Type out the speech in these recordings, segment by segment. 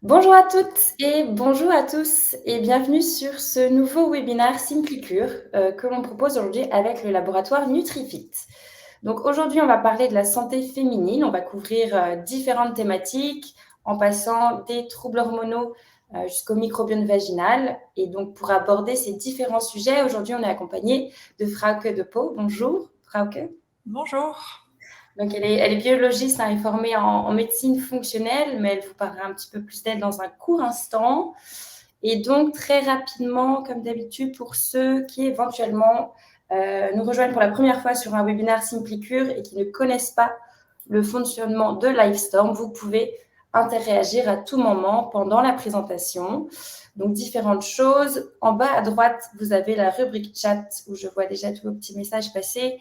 Bonjour à toutes et bonjour à tous et bienvenue sur ce nouveau webinaire Simplicure que l'on propose aujourd'hui avec le laboratoire NutriFit. Donc aujourd'hui, on va parler de la santé féminine. On va couvrir différentes thématiques en passant des troubles hormonaux jusqu'au microbiome vaginal. Et donc pour aborder ces différents sujets, aujourd'hui, on est accompagné de Frauke de Pau. Bonjour Frauke. Bonjour. Donc, elle est biologiste, elle est formée en médecine fonctionnelle, mais elle vous parlera un petit peu plus d'elle dans un court instant. Et donc, très rapidement, comme d'habitude, pour ceux qui éventuellement nous rejoignent pour la première fois sur un webinaire Simplicure et qui ne connaissent pas le fonctionnement de Livestorm, vous pouvez interagir à tout moment pendant la présentation. Donc, différentes choses. En bas à droite, vous avez la rubrique chat où je vois déjà tous vos petits messages passer.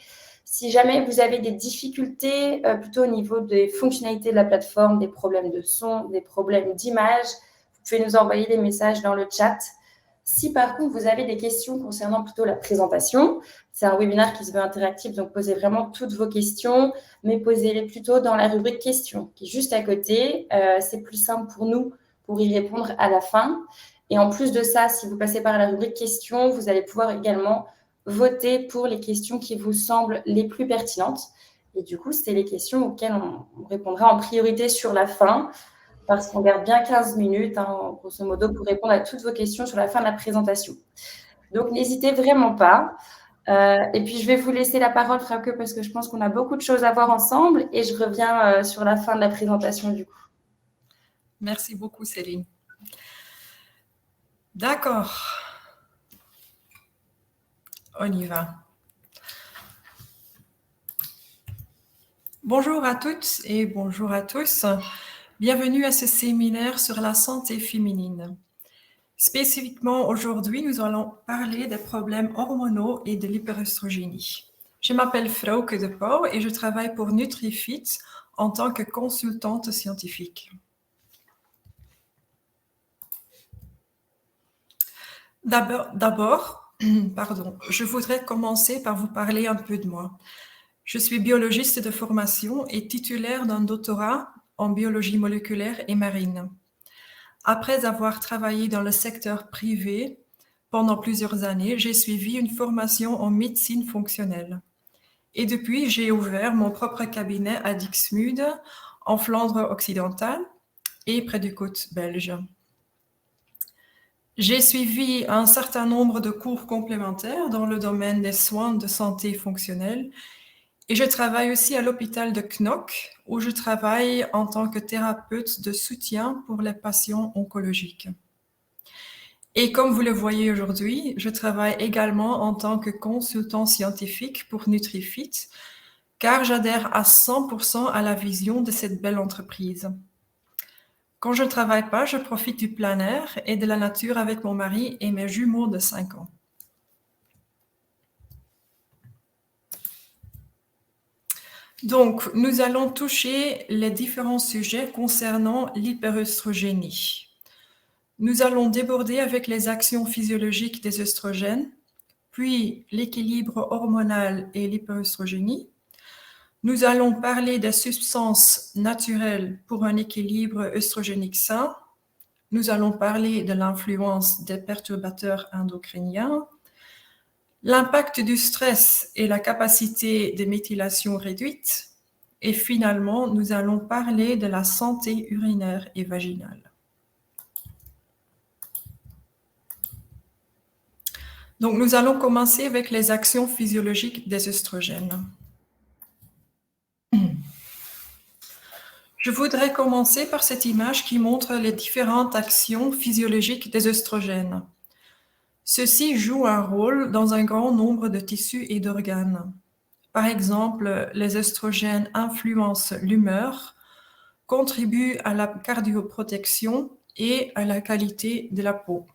Si jamais vous avez des difficultés, plutôt au niveau des fonctionnalités de la plateforme, des problèmes de son, des problèmes d'image, vous pouvez nous envoyer des messages dans le chat. Si par contre vous avez des questions concernant plutôt la présentation, c'est un webinaire qui se veut interactif, donc posez vraiment toutes vos questions, mais posez-les plutôt dans la rubrique questions qui est juste à côté. C'est plus simple pour nous pour y répondre à la fin. Et en plus de ça, si vous passez par la rubrique questions, vous allez pouvoir également voter pour les questions qui vous semblent les plus pertinentes. Et du coup, c'est les questions auxquelles on répondra en priorité sur la fin, parce qu'on garde bien 15 minutes, hein, grosso modo, pour répondre à toutes vos questions sur la fin de la présentation. Donc, n'hésitez vraiment pas. Et puis, je vais vous laisser la parole, Frauke, parce que je pense qu'on a beaucoup de choses à voir ensemble, et je reviens sur la fin de la présentation, du coup. Merci beaucoup, Céline. D'accord. On y va. Bonjour à toutes et bonjour à tous. Bienvenue à ce séminaire sur la santé féminine. Spécifiquement, aujourd'hui, nous allons parler des problèmes hormonaux et de l'hyperestrogénie. Je m'appelle Frauke de Pau et je travaille pour NutriFit en tant que consultante scientifique. D'abord, je voudrais commencer par vous parler un peu de moi. Je suis biologiste de formation et titulaire d'un doctorat en biologie moléculaire et marine. Après avoir travaillé dans le secteur privé pendant plusieurs années, j'ai suivi une formation en médecine fonctionnelle. Et depuis, j'ai ouvert mon propre cabinet à Dixmude, en Flandre occidentale et près des côtes belges. J'ai suivi un certain nombre de cours complémentaires dans le domaine des soins de santé fonctionnelle et je travaille aussi à l'hôpital de Knock où je travaille en tant que thérapeute de soutien pour les patients oncologiques. Et comme vous le voyez aujourd'hui, je travaille également en tant que consultant scientifique pour NutriFit car j'adhère à 100% à la vision de cette belle entreprise. Quand je ne travaille pas, je profite du plein air et de la nature avec mon mari et mes jumeaux de 5 ans. Donc, nous allons toucher les différents sujets concernant l'hyperestrogénie. Nous allons déborder avec les actions physiologiques des œstrogènes, puis l'équilibre hormonal et l'hyperestrogénie. Nous allons parler des substances naturelles pour un équilibre œstrogénique sain. Nous allons parler de l'influence des perturbateurs endocriniens, l'impact du stress et la capacité de méthylation réduite. Et finalement, nous allons parler de la santé urinaire et vaginale. Donc, nous allons commencer avec les actions physiologiques des œstrogènes. Je voudrais commencer par cette image qui montre les différentes actions physiologiques des œstrogènes. Ceux-ci jouent un rôle dans un grand nombre de tissus et d'organes. Par exemple, les œstrogènes influencent l'humeur, contribuent à la cardioprotection et à la qualité de la peau.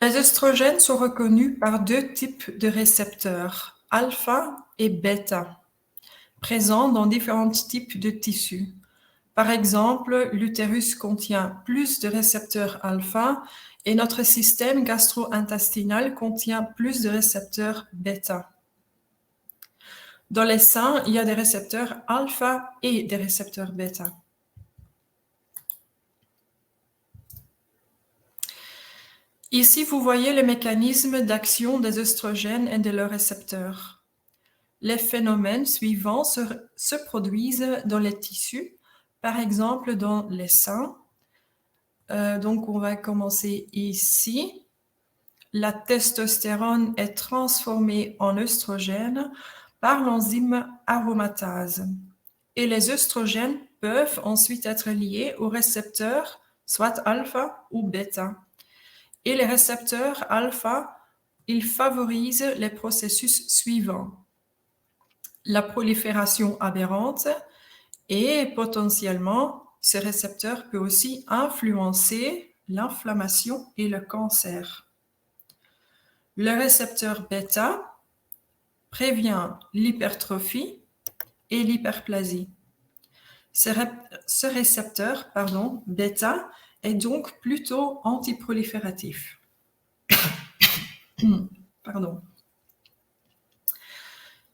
Les œstrogènes sont reconnus par deux types de récepteurs, alpha et bêta, présents dans différents types de tissus. Par exemple, l'utérus contient plus de récepteurs alpha et notre système gastro-intestinal contient plus de récepteurs bêta. Dans les seins, il y a des récepteurs alpha et des récepteurs bêta. Ici, vous voyez le mécanisme d'action des œstrogènes et de leurs récepteurs. Les phénomènes suivants se produisent dans les tissus, par exemple dans les seins. Donc, on va commencer ici. La testostérone est transformée en œstrogène par l'enzyme aromatase. Et les œstrogènes peuvent ensuite être liés aux récepteurs, soit alpha ou bêta. Et les récepteurs alpha, ils favorisent les processus suivants. La prolifération aberrante et potentiellement, ce récepteur peut aussi influencer l'inflammation et le cancer. Le récepteur bêta prévient l'hypertrophie et l'hyperplasie. Ce récepteur, bêta, est donc plutôt antiprolifératif.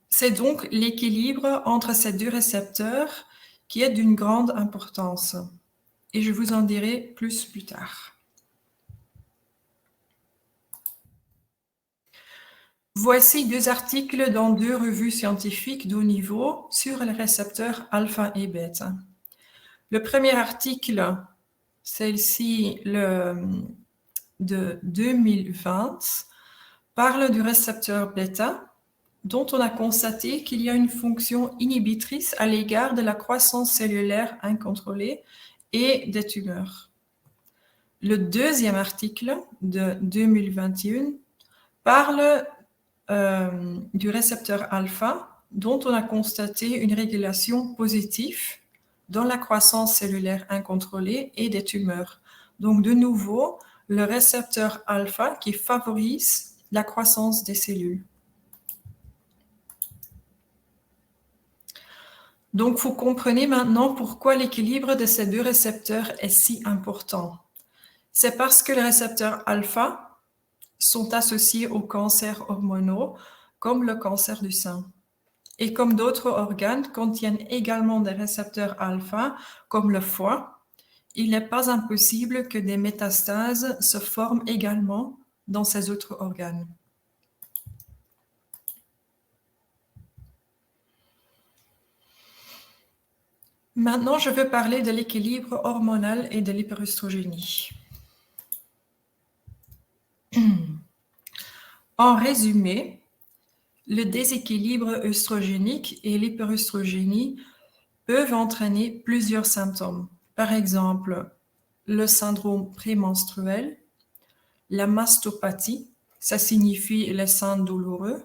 C'est donc l'équilibre entre ces deux récepteurs qui est d'une grande importance. Et je vous en dirai plus tard. Voici 2 articles dans 2 revues scientifiques de haut niveau sur les récepteurs alpha et bêta. Le premier article, celle-ci de 2020, parle du récepteur bêta, dont on a constaté qu'il y a une fonction inhibitrice à l'égard de la croissance cellulaire incontrôlée et des tumeurs. Le deuxième article de 2021 parle du récepteur alpha, dont on a constaté une régulation positive dans la croissance cellulaire incontrôlée et des tumeurs. Donc, de nouveau, le récepteur alpha qui favorise la croissance des cellules. Donc, vous comprenez maintenant pourquoi l'équilibre de ces 2 récepteurs est si important. C'est parce que les récepteurs alpha sont associés aux cancers hormonaux, comme le cancer du sein. Et comme d'autres organes contiennent également des récepteurs alpha, comme le foie, il n'est pas impossible que des métastases se forment également dans ces autres organes. Maintenant, je veux parler de l'équilibre hormonal et de l'hyperœstrogénie. En résumé, le déséquilibre œstrogénique et l'hyperœstrogénie peuvent entraîner plusieurs symptômes. Par exemple, le syndrome prémenstruel, la mastopathie, ça signifie les seins douloureux,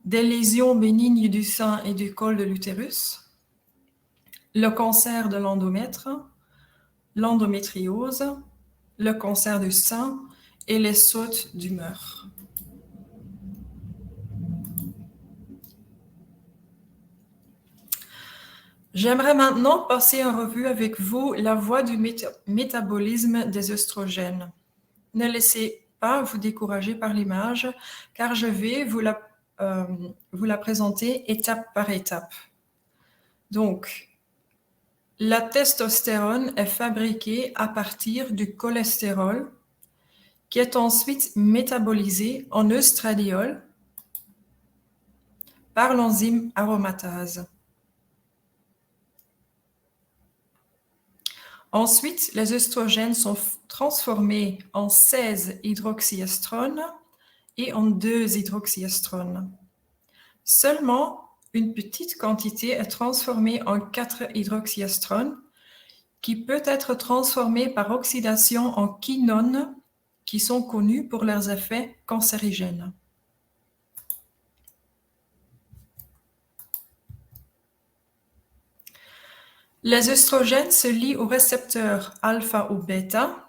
des lésions bénignes du sein et du col de l'utérus, le cancer de l'endomètre, l'endométriose, le cancer du sein et les sautes d'humeur. J'aimerais maintenant passer en revue avec vous la voie du métabolisme des œstrogènes. Ne laissez pas vous décourager par l'image, car je vais vous la présenter étape par étape. Donc, la testostérone est fabriquée à partir du cholestérol, qui est ensuite métabolisé en œstradiol par l'enzyme aromatase. Ensuite, les œstrogènes sont transformés en 16-hydroxyestrone et en 2-hydroxyestrone. Seulement, une petite quantité est transformée en 4-hydroxyestrone qui peut être transformée par oxydation en quinones qui sont connus pour leurs effets cancérigènes. Les œstrogènes se lient aux récepteurs alpha ou bêta,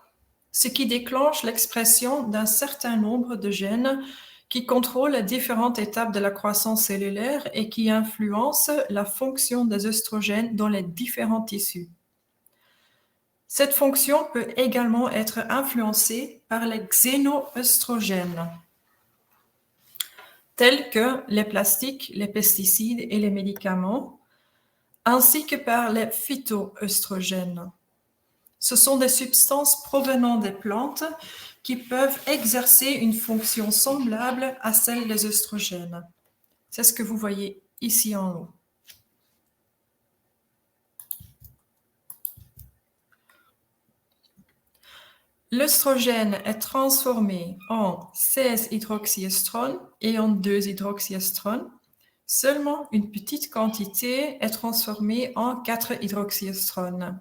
ce qui déclenche l'expression d'un certain nombre de gènes qui contrôlent les différentes étapes de la croissance cellulaire et qui influencent la fonction des œstrogènes dans les différents tissus. Cette fonction peut également être influencée par les xénoœstrogènes. tels que les plastiques, les pesticides et les médicaments, ainsi que par les phytoœstrogènes. Ce sont des substances provenant des plantes qui peuvent exercer une fonction semblable à celle des œstrogènes. C'est ce que vous voyez ici en haut. L'œstrogène est transformé en 16-hydroxyestrone et en 2-hydroxyestrone. Seulement une petite quantité est transformée en 4-hydroxyestrone.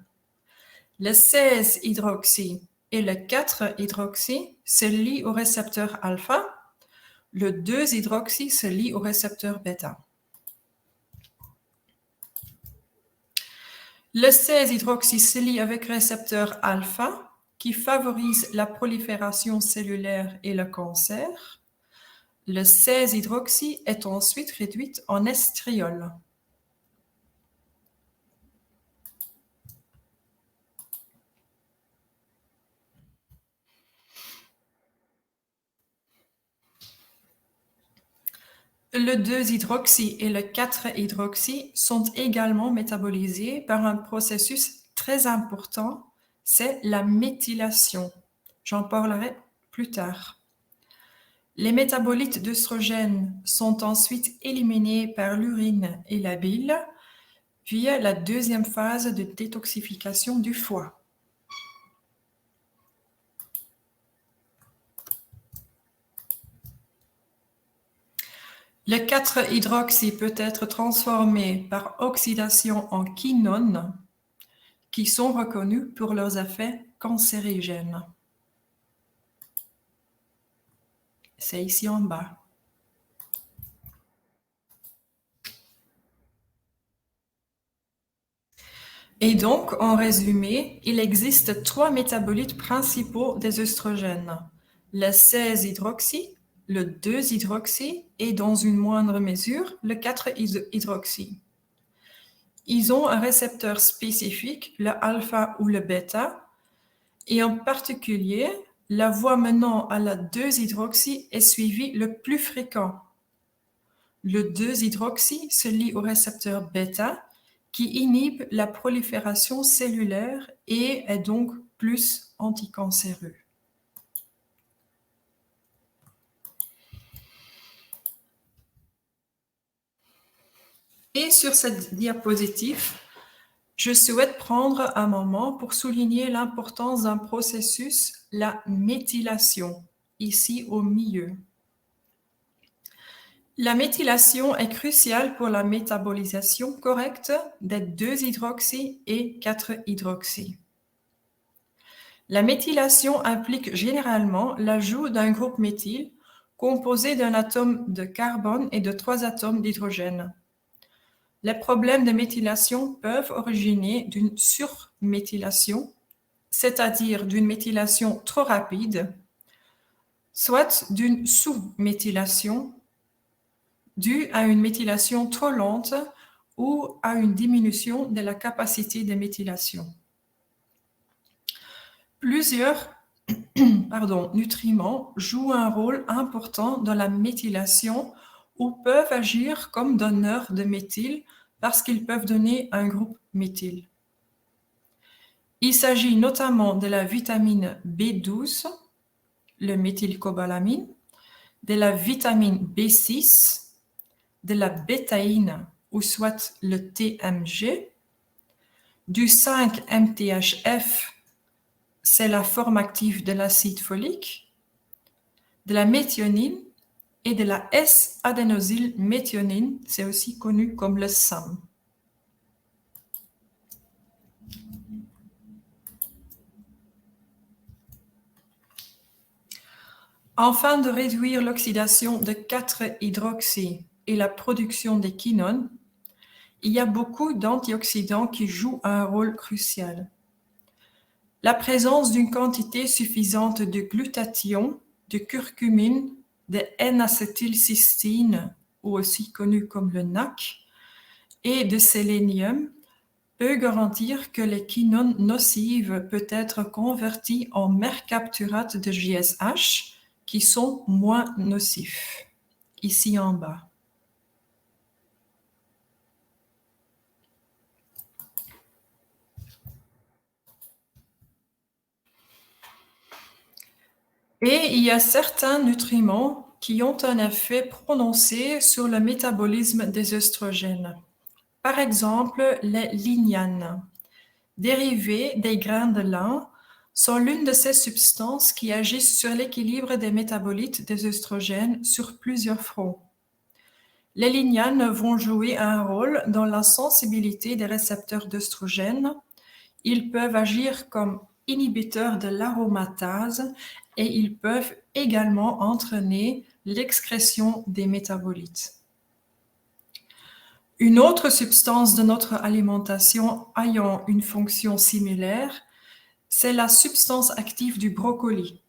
Le 16-hydroxy et le 4-hydroxy se lient au récepteur alpha. Le 2-hydroxy se lie au récepteur bêta. Le 16-hydroxy se lie avec récepteur alpha qui favorise la prolifération cellulaire et le cancer. Le 16-hydroxy est ensuite réduit en estriol. Le 2-hydroxy et le 4-hydroxy sont également métabolisés par un processus très important, c'est la méthylation. J'en parlerai plus tard. Les métabolites d'œstrogène sont ensuite éliminés par l'urine et la bile via la deuxième phase de détoxification du foie. Le 4-hydroxy peut être transformé par oxydation en quinones qui sont reconnus pour leurs effets cancérigènes. C'est ici en bas. Et donc, en résumé, il existe 3 métabolites principaux des œstrogènes. Le 16-hydroxy, le 2-hydroxy et dans une moindre mesure, le 4-hydroxy. Ils ont un récepteur spécifique, le alpha ou le bêta, et en particulier, la voie menant à la 2-hydroxy est suivie le plus fréquent. Le 2-hydroxy se lie au récepteur bêta qui inhibe la prolifération cellulaire et est donc plus anticancéreux. Et sur cette diapositive, je souhaite prendre un moment pour souligner l'importance d'un processus, la méthylation, ici au milieu. La méthylation est cruciale pour la métabolisation correcte des 2-hydroxy et 4-hydroxy. La méthylation implique généralement l'ajout d'un groupe méthyle composé d'un atome de carbone et de 3 atomes d'hydrogène. Les problèmes de méthylation peuvent originer d'une surméthylation, c'est-à-dire d'une méthylation trop rapide, soit d'une sous-méthylation, due à une méthylation trop lente ou à une diminution de la capacité de méthylation. Plusieurs nutriments jouent un rôle important dans la méthylation ou peuvent agir comme donneurs de méthyle parce qu'ils peuvent donner un groupe méthyle. Il s'agit notamment de la vitamine B12, le méthylcobalamine, de la vitamine B6, de la bétaïne ou soit le TMG, du 5-MTHF, c'est la forme active de l'acide folique, de la méthionine et de la S-adénosylméthionine, c'est aussi connu comme le SAM. Afin de réduire l'oxydation de 4-hydroxy et la production des quinones, il y a beaucoup d'antioxydants qui jouent un rôle crucial. La présence d'une quantité suffisante de glutathion, de curcumine, de N-acétylcystine, ou aussi connu comme le NAC, et de sélénium peut garantir que les quinones nocives peuvent être converties en mercapturate de GSH qui sont moins nocifs. ici en bas. Et il y a certains nutriments qui ont un effet prononcé sur le métabolisme des œstrogènes. Par exemple, les lignanes, dérivées des grains de lin, sont l'une de ces substances qui agissent sur l'équilibre des métabolites des œstrogènes sur plusieurs fronts. Les lignanes vont jouer un rôle dans la sensibilité des récepteurs d'œstrogènes. Ils peuvent agir comme inhibiteurs de l'aromatase et ils peuvent également entraîner l'excrétion des métabolites. Une autre substance de notre alimentation ayant une fonction similaire, c'est la substance active du brocoli,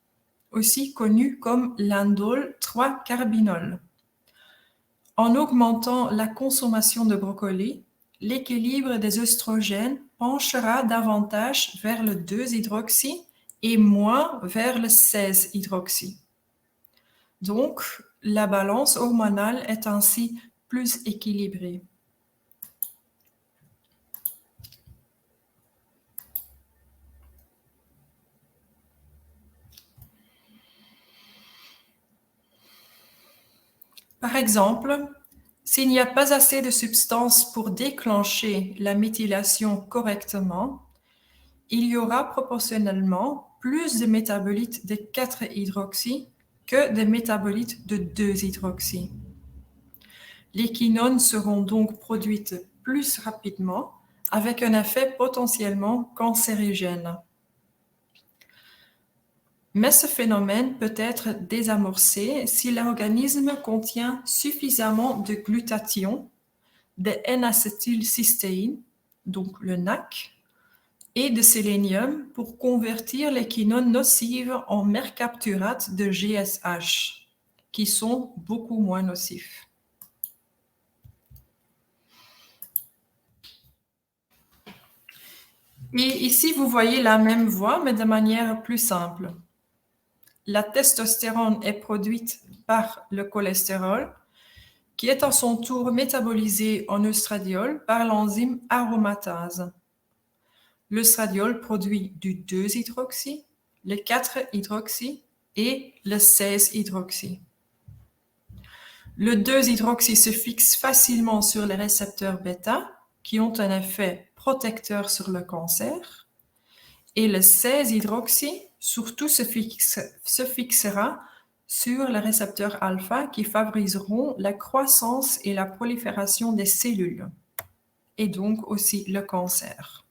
aussi connue comme l'indole 3-carbinol. En augmentant la consommation de brocoli, l'équilibre des œstrogènes penchera davantage vers le 2-hydroxy et moins vers le 16-hydroxy. Donc, la balance hormonale est ainsi plus équilibrée. Par exemple, s'il n'y a pas assez de substances pour déclencher la méthylation correctement, il y aura proportionnellement plus de métabolites de 4-hydroxy que de métabolites de 2-hydroxy. Les quinones seront donc produites plus rapidement avec un effet potentiellement cancérigène. Mais ce phénomène peut être désamorcé si l'organisme contient suffisamment de glutathion, de N-acétylcystéine, donc le NAC, et de sélénium pour convertir les quinones nocives en mercapturates de GSH, qui sont beaucoup moins nocifs. Et ici, vous voyez la même voie, mais de manière plus simple. La testostérone est produite par le cholestérol, qui est à son tour métabolisé en œstradiol par l'enzyme aromatase. L'œstradiol produit du 2-hydroxy, le 4-hydroxy et le 16-hydroxy. Le 2-hydroxy se fixe facilement sur les récepteurs bêta, qui ont un effet protecteur sur le cancer, et le 16-hydroxy surtout se fixera sur les récepteurs alpha qui favoriseront la croissance et la prolifération des cellules, et donc aussi le cancer.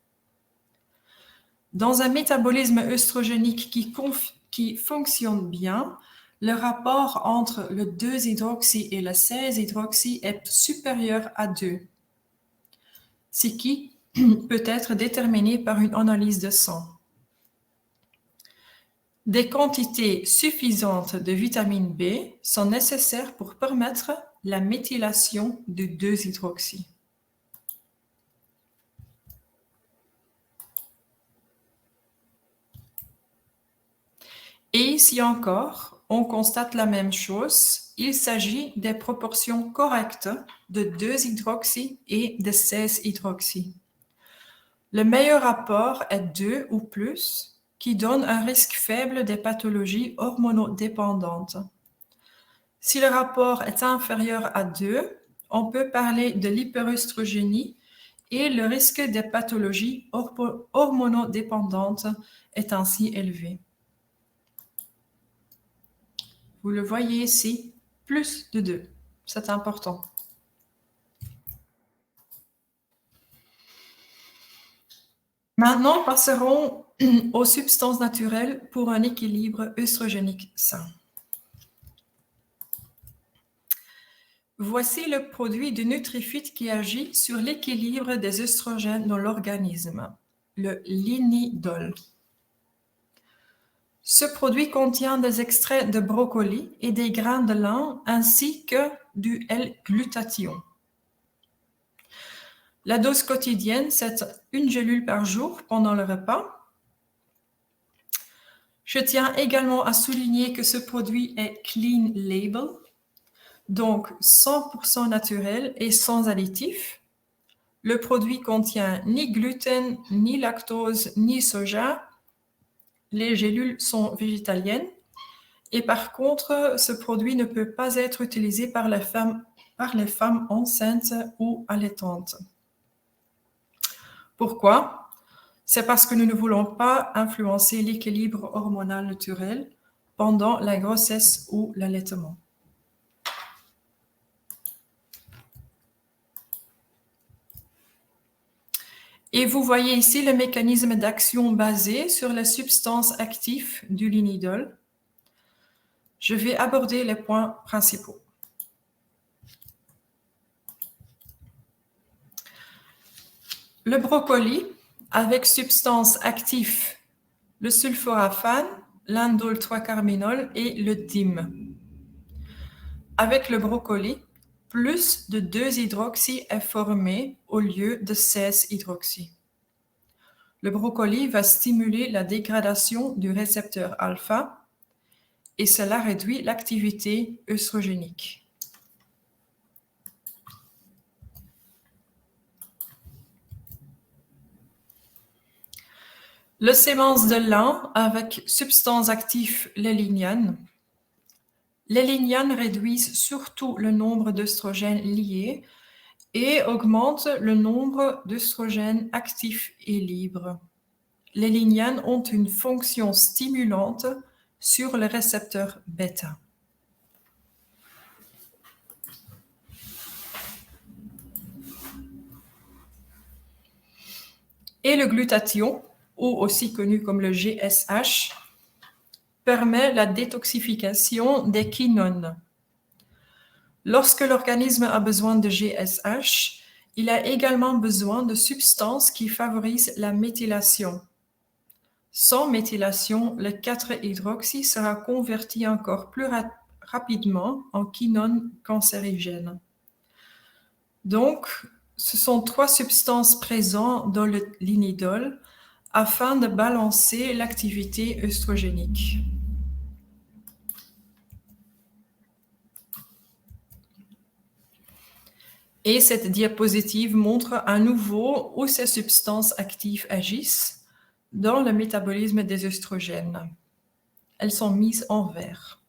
Dans un métabolisme œstrogénique qui fonctionne bien, le rapport entre le 2-hydroxy et le 16-hydroxy est supérieur à 2, ce qui peut être déterminé par une analyse de sang. Des quantités suffisantes de vitamine B sont nécessaires pour permettre la méthylation du 2-hydroxy. Et ici encore, on constate la même chose. Il s'agit des proportions correctes de 2-hydroxy et de 16-hydroxy. Le meilleur rapport est 2 ou plus, qui donne un risque faible des pathologies hormonodépendantes. Si le rapport est inférieur à 2, on peut parler de l'hyperœstrogénie et le risque des pathologies hormonodépendantes est ainsi élevé. Vous le voyez ici, plus de 2. C'est important. Maintenant, passerons aux substances naturelles pour un équilibre œstrogénique sain. Voici le produit de Nutrifit qui agit sur l'équilibre des œstrogènes dans l'organisme, le linidol. Ce produit contient des extraits de brocoli et des grains de lin ainsi que du L-glutathion. La dose quotidienne, c'est 1 gélule par jour pendant le repas. Je tiens également à souligner que ce produit est clean label. Donc 100% naturel et sans additifs. Le produit contient ni gluten, ni lactose, ni soja. Les gélules sont végétaliennes. Et par contre, ce produit ne peut pas être utilisé par les femmes enceintes ou allaitantes. Pourquoi? C'est parce que nous ne voulons pas influencer l'équilibre hormonal naturel pendant la grossesse ou l'allaitement. Et vous voyez ici le mécanisme d'action basé sur la substance active du linidol. Je vais aborder les points principaux. Le brocoli, avec substance active, le sulforaphane, l'indole 3-carbinol et le DIM. Avec le brocoli, plus de 2-hydroxy est formé au lieu de 16-hydroxy. Le brocoli va stimuler la dégradation du récepteur alpha et cela réduit l'activité œstrogénique. Le sémence de lin avec substance active les lignanes. Les lignanes réduisent surtout le nombre d'œstrogènes liés et augmentent le nombre d'œstrogènes actifs et libres. Les lignanes ont une fonction stimulante sur le récepteur bêta. Et le glutathion, ou aussi connu comme le GSH, permet la détoxification des quinones. Lorsque l'organisme a besoin de GSH, il a également besoin de substances qui favorisent la méthylation. Sans méthylation, le 4-hydroxy sera converti encore plus rapidement en quinone cancérigène. Donc, ce sont 3 substances présentes dans le linidol afin de balancer l'activité œstrogénique. Et cette diapositive montre à nouveau où ces substances actives agissent dans le métabolisme des œstrogènes. Elles sont mises en vert.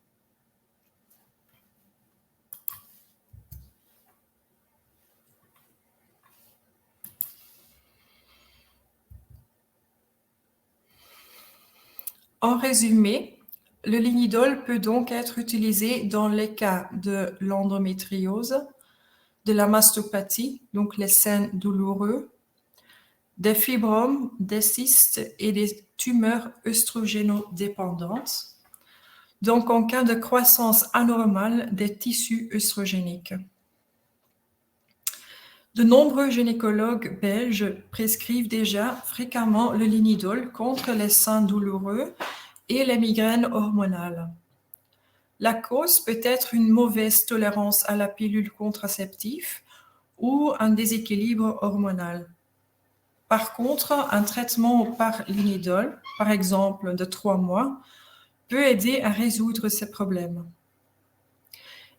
En résumé, le linidol peut donc être utilisé dans les cas de l'endométriose, de la mastopathie, donc les seins douloureux, des fibromes, des cystes et des tumeurs œstrogénodépendantes, donc en cas de croissance anormale des tissus œstrogéniques. De nombreux gynécologues belges prescrivent déjà fréquemment le linidol contre les seins douloureux et les migraines hormonales. La cause peut être une mauvaise tolérance à la pilule contraceptive ou un déséquilibre hormonal. Par contre, un traitement par linidol, par exemple de 3 mois, peut aider à résoudre ces problèmes.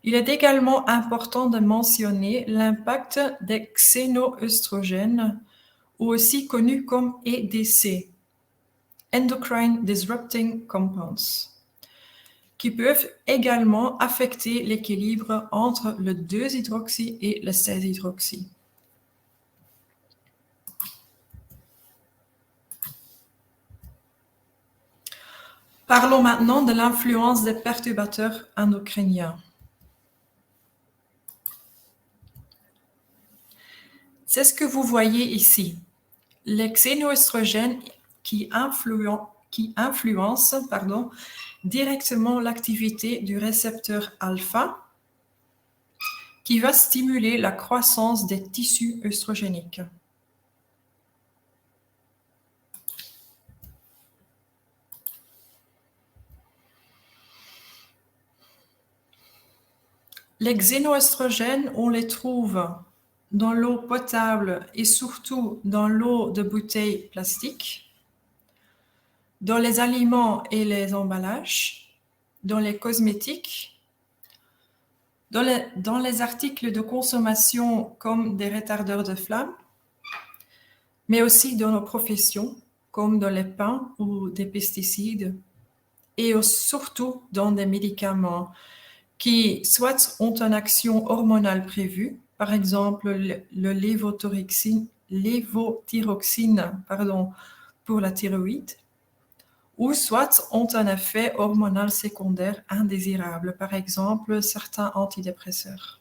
Il est également important de mentionner l'impact des xénoœstrogènes, ou aussi connus comme EDC, Endocrine Disrupting Compounds, qui peuvent également affecter l'équilibre entre le 2-hydroxy et le 16-hydroxy. Parlons maintenant de l'influence des perturbateurs endocriniens. C'est ce que vous voyez ici. Les xénoœstrogènes qui influencent directement l'activité du récepteur alpha, qui va stimuler la croissance des tissus œstrogéniques. Les xénoœstrogènes, on les trouve dans l'eau potable et surtout dans l'eau de bouteilles plastiques, dans les aliments et les emballages, dans les cosmétiques, Dans les articles de consommation comme des retardeurs de flamme, mais aussi dans nos professions, comme dans les pains ou des pesticides, et surtout dans des médicaments qui soit ont une action hormonale prévue, par exemple le lévothyroxine pour la thyroïde, ou soit ont un effet hormonal secondaire indésirable, par exemple certains antidépresseurs.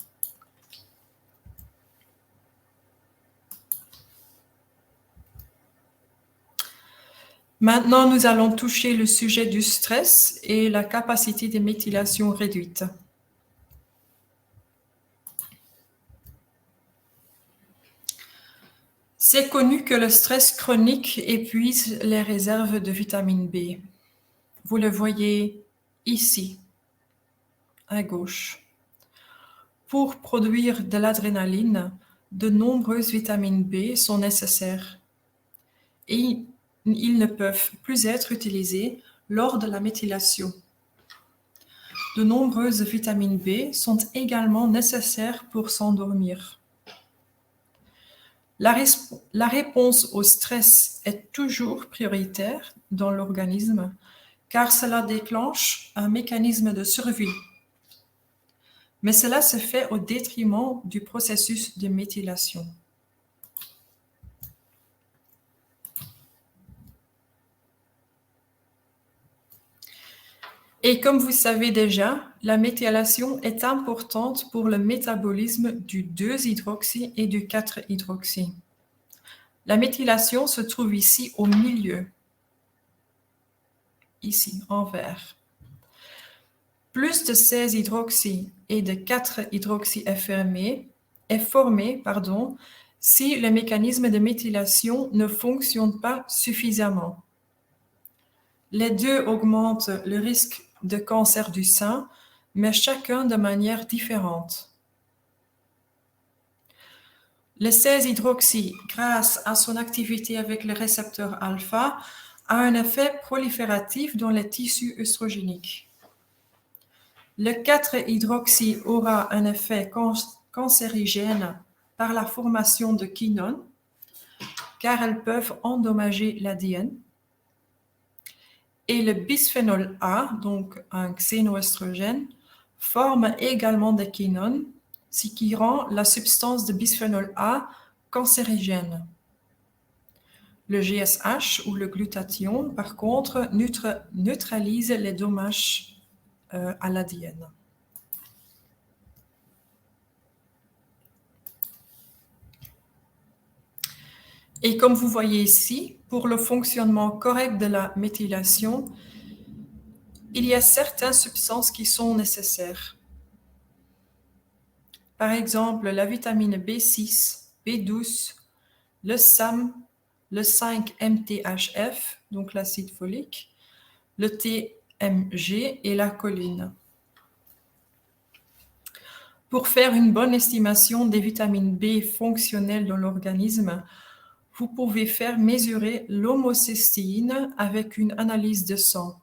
Maintenant, nous allons toucher le sujet du stress et la capacité de méthylation réduite. C'est connu que le stress chronique épuise les réserves de vitamine B. Vous le voyez ici, à gauche. Pour produire de l'adrénaline, de nombreuses vitamines B sont nécessaires et ils ne peuvent plus être utilisés lors de la méthylation. De nombreuses vitamines B sont également nécessaires pour s'endormir. La réponse au stress est toujours prioritaire dans l'organisme car cela déclenche un mécanisme de survie. Mais cela se fait au détriment du processus de méthylation. Et comme vous savez déjà, la méthylation est importante pour le métabolisme du 2-hydroxy et du 4-hydroxy. La méthylation se trouve ici au milieu, ici en vert. Plus de 16-hydroxy et de 4-hydroxy est formé si le mécanisme de méthylation ne fonctionne pas suffisamment. Les deux augmentent le risque de cancer du sein, mais chacun de manière différente. Le 16-hydroxy, grâce à son activité avec le récepteur alpha, a un effet prolifératif dans les tissus œstrogéniques. Le 4-hydroxy aura un effet cancérigène par la formation de quinones, car elles peuvent endommager l'ADN. Et le bisphénol A, donc un xénoestrogène, forme également des quinones, ce qui rend la substance de bisphénol A cancérigène. Le GSH ou le glutathion, par contre, neutralise les dommages à l'ADN. Et comme vous voyez ici, pour le fonctionnement correct de la méthylation, il y a certaines substances qui sont nécessaires. Par exemple, la vitamine B6, B12, le SAM, le 5-MTHF, donc l'acide folique, le TMG et la choline. Pour faire une bonne estimation des vitamines B fonctionnelles dans l'organisme, vous pouvez faire mesurer l'homocystéine avec une analyse de sang.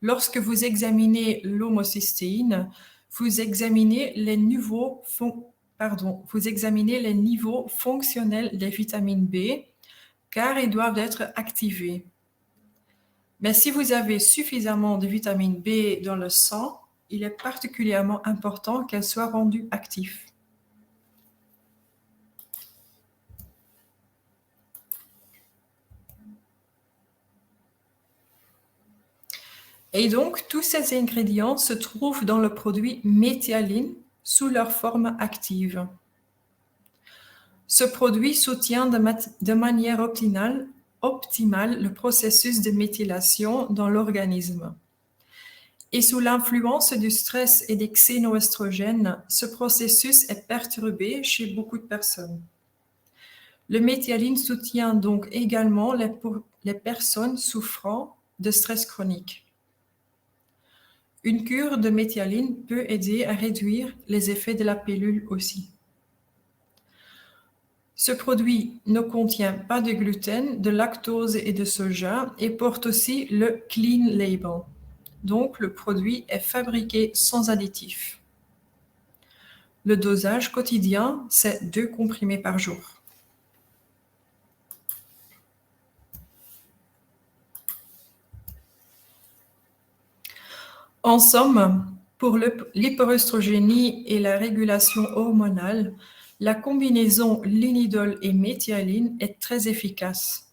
Lorsque vous examinez l'homocystéine, vous examinez les niveaux fonctionnels des vitamines B, car ils doivent être activés. Mais si vous avez suffisamment de vitamine B dans le sang, il est particulièrement important qu'elle soit rendue active. Et donc, tous ces ingrédients se trouvent dans le produit méthioline sous leur forme active. Ce produit soutient de manière optimale le processus de méthylation dans l'organisme. Et sous l'influence du stress et des xénoestrogènes, ce processus est perturbé chez beaucoup de personnes. Le méthioline soutient donc également les personnes souffrant de stress chronique. Une cure de méthioline peut aider à réduire les effets de la pilule aussi. Ce produit ne contient pas de gluten, de lactose et de soja et porte aussi le Clean Label. Donc, le produit est fabriqué sans additifs. Le dosage quotidien, c'est 2 comprimés par jour. En somme, pour l'hyperoestrogénie et la régulation hormonale, la combinaison linidol et méthialine est très efficace.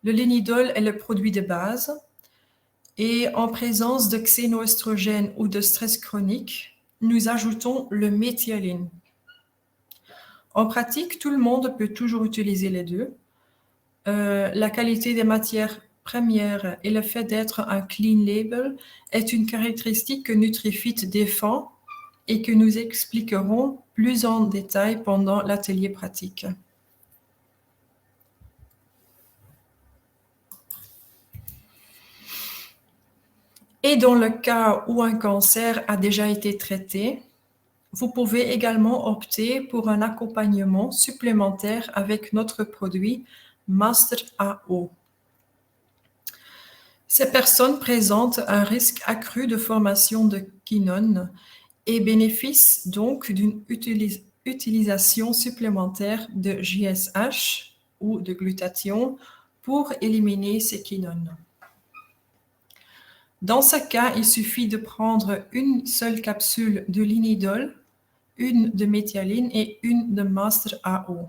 Le linidol est le produit de base et en présence de xénoestrogène ou de stress chronique, nous ajoutons le méthialine. En pratique, tout le monde peut toujours utiliser les deux. La qualité des matières premières et le fait d'être un clean label est une caractéristique que Nutrifit défend et que nous expliquerons plus en détail pendant l'atelier pratique. Et dans le cas où un cancer a déjà été traité, vous pouvez également opter pour un accompagnement supplémentaire avec notre produit Master AO. Ces personnes présentent un risque accru de formation de quinone et bénéficient donc d'une utilisation supplémentaire de JSH ou de glutathion pour éliminer ces quinones. Dans ce cas, il suffit de prendre une seule capsule de linidol, une de méthialine et une de Master AO.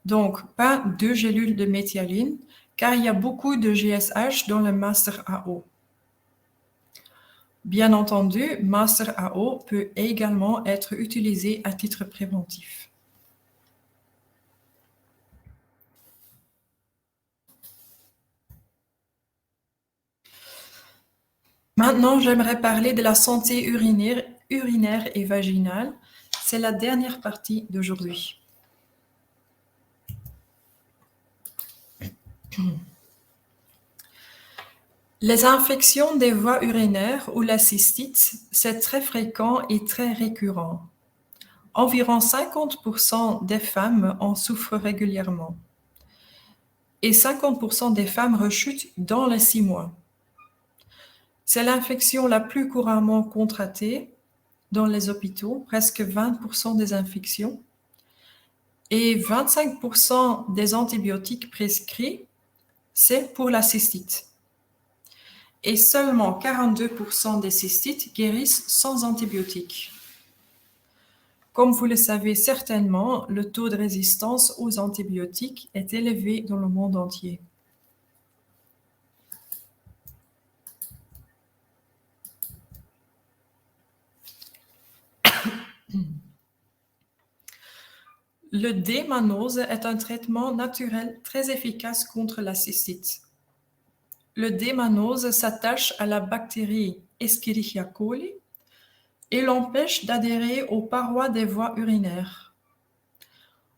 Donc, pas 2 gélules de méthialine, car il y a beaucoup de GSH dans le Master AO. Bien entendu, Master AO peut également être utilisé à titre préventif. Maintenant, j'aimerais parler de la santé urinaire et vaginale. C'est la dernière partie d'aujourd'hui. Les infections des voies urinaires ou la cystite, c'est très fréquent et très récurrent. Environ 50% des femmes en souffrent régulièrement. Et 50% des femmes rechutent dans les 6 mois. C'est l'infection la plus couramment contractée dans les hôpitaux, presque 20% des infections. Et 25% des antibiotiques prescrits, c'est pour la cystite. Et seulement 42% des cystites guérissent sans antibiotiques. Comme vous le savez certainement, le taux de résistance aux antibiotiques est élevé dans le monde entier. Le D-mannose est un traitement naturel très efficace contre la cystite. Le D-mannose s'attache à la bactérie Escherichia coli et l'empêche d'adhérer aux parois des voies urinaires.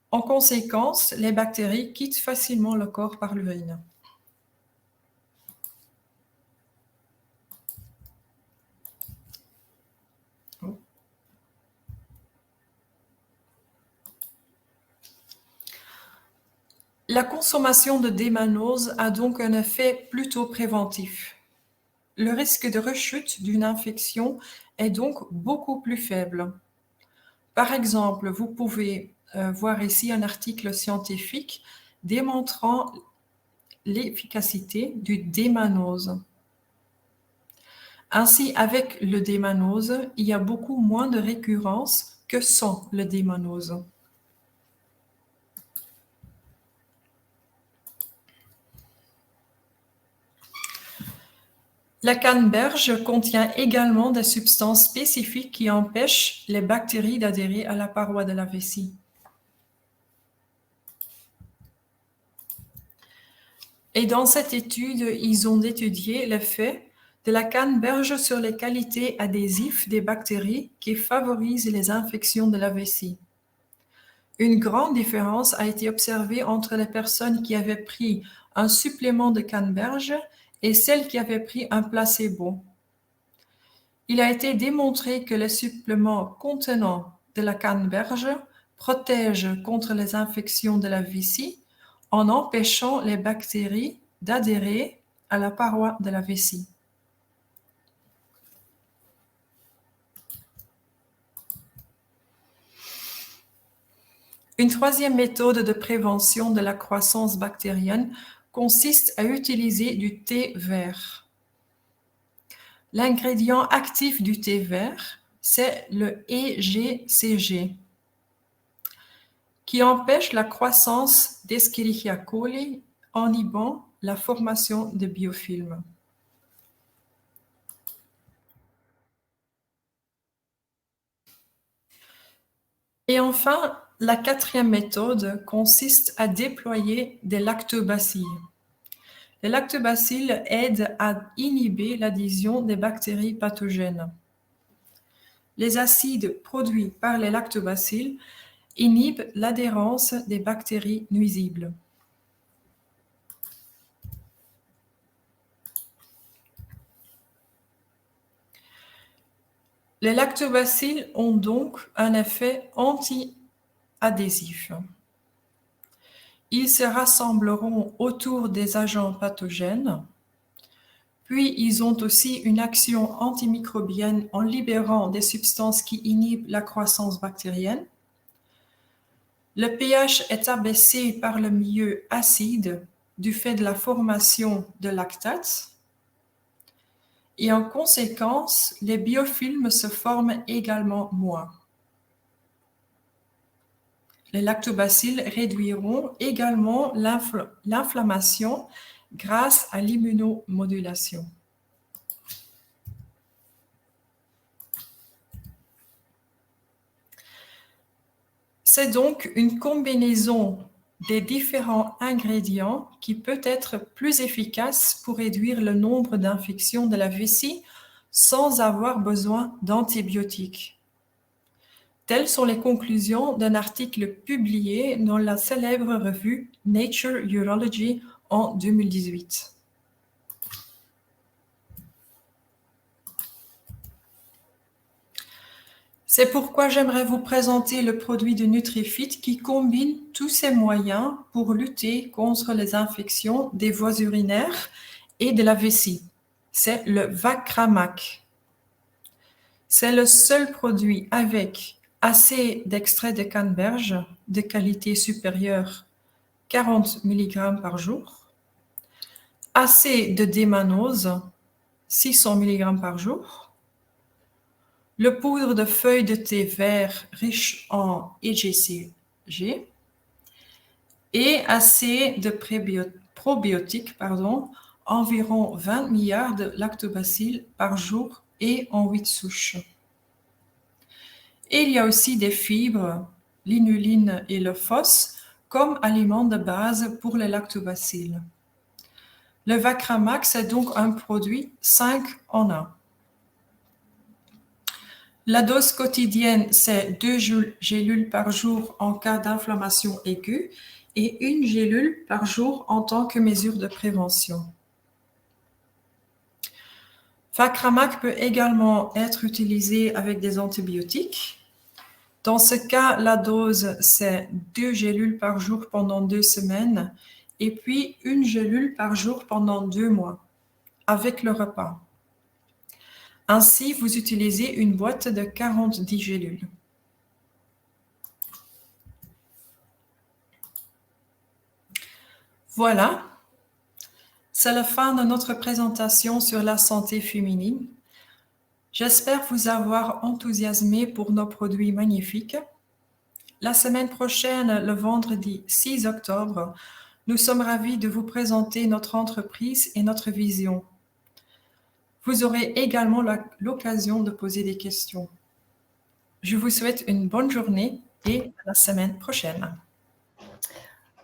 En conséquence, les bactéries quittent facilement le corps par l'urine. La consommation de D-mannose a donc un effet plutôt préventif. Le risque de rechute d'une infection est donc beaucoup plus faible. Par exemple, vous pouvez voir ici un article scientifique démontrant l'efficacité du D-mannose. Ainsi, avec le D-mannose, il y a beaucoup moins de récurrences que sans le D-mannose. La canneberge contient également des substances spécifiques qui empêchent les bactéries d'adhérer à la paroi de la vessie. Et dans cette étude, ils ont étudié l'effet de la canneberge sur les qualités adhésives des bactéries qui favorisent les infections de la vessie. Une grande différence a été observée entre les personnes qui avaient pris un supplément de canneberge et celles qui avaient pris un placebo. Il a été démontré que les suppléments contenant de la canneberge protègent contre les infections de la vessie en empêchant les bactéries d'adhérer à la paroi de la vessie. Une troisième méthode de prévention de la croissance bactérienne consiste à utiliser du thé vert. L'ingrédient actif du thé vert, c'est le EGCG, qui empêche la croissance d'Escherichia coli en inhibant la formation de biofilms. Et enfin, la quatrième méthode consiste à déployer des lactobacilles. Les lactobacilles aident à inhiber l'adhésion des bactéries pathogènes. Les acides produits par les lactobacilles inhibent l'adhérence des bactéries nuisibles. Les lactobacilles ont donc un effet anti-adhésif. Ils se rassembleront autour des agents pathogènes, puis ils ont aussi une action antimicrobienne en libérant des substances qui inhibent la croissance bactérienne. Le pH est abaissé par le milieu acide du fait de la formation de lactates. Et en conséquence, les biofilms se forment également moins. Les lactobacilles réduiront également l'inflammation grâce à l'immunomodulation. C'est donc une combinaison des différents ingrédients qui peut être plus efficace pour réduire le nombre d'infections de la vessie sans avoir besoin d'antibiotiques. Telles sont les conclusions d'un article publié dans la célèbre revue Nature Urology en 2018. C'est pourquoi j'aimerais vous présenter le produit de NutriFit qui combine tous ces moyens pour lutter contre les infections des voies urinaires et de la vessie. C'est le Vacramac. C'est le seul produit avec assez d'extrait de canneberge de qualité supérieure, 40 mg par jour, assez de démanose, 600 mg par jour, le poudre de feuilles de thé vert riche en EGCG et assez de probiotiques, environ 20 milliards de lactobacilles par jour et en 8 souches. Et il y a aussi des fibres, l'inuline et le phos, comme aliments de base pour les lactobacilles. Le Vacramax est donc un produit 5 en 1. La dose quotidienne, c'est 2 gélules par jour en cas d'inflammation aiguë et 1 gélule par jour en tant que mesure de prévention. Vacramac peut également être utilisé avec des antibiotiques. Dans ce cas, la dose, c'est 2 gélules par jour pendant 2 semaines et puis 1 gélule par jour pendant 2 mois, avec le repas. Ainsi, vous utilisez une boîte de 40 gélules. Voilà, c'est la fin de notre présentation sur la santé féminine. J'espère vous avoir enthousiasmé pour nos produits magnifiques. La semaine prochaine, le vendredi 6 octobre, nous sommes ravis de vous présenter notre entreprise et notre vision. Vous aurez également l'occasion de poser des questions. Je vous souhaite une bonne journée et à la semaine prochaine.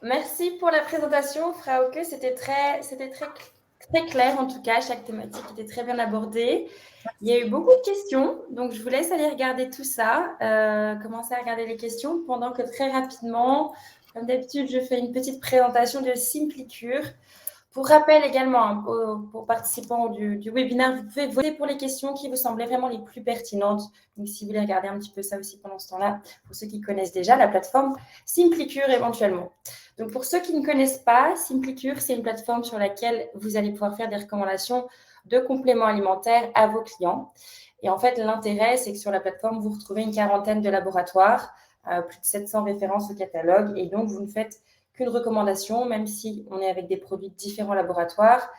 Merci pour la présentation, Frauke. C'était très clair, en tout cas. Chaque thématique était très bien abordée. Il y a eu beaucoup de questions, donc je vous laisse aller regarder tout ça, commencer à regarder les questions, pendant que très rapidement, comme d'habitude, je fais une petite présentation de Simplicure. Pour rappel également, aux participants du webinaire, vous pouvez voter pour les questions qui vous semblaient vraiment les plus pertinentes. Donc, si vous voulez regarder un petit peu ça aussi pendant ce temps-là, pour ceux qui connaissent déjà la plateforme Simplicure éventuellement. Donc, pour ceux qui ne connaissent pas, Simplicure, c'est une plateforme sur laquelle vous allez pouvoir faire des recommandations de compléments alimentaires à vos clients. Et en fait, l'intérêt, c'est que sur la plateforme, vous retrouvez une quarantaine de laboratoires plus de 700 références au catalogue. Et donc, vous ne faites qu'une recommandation, même si on est avec des produits de différents laboratoires.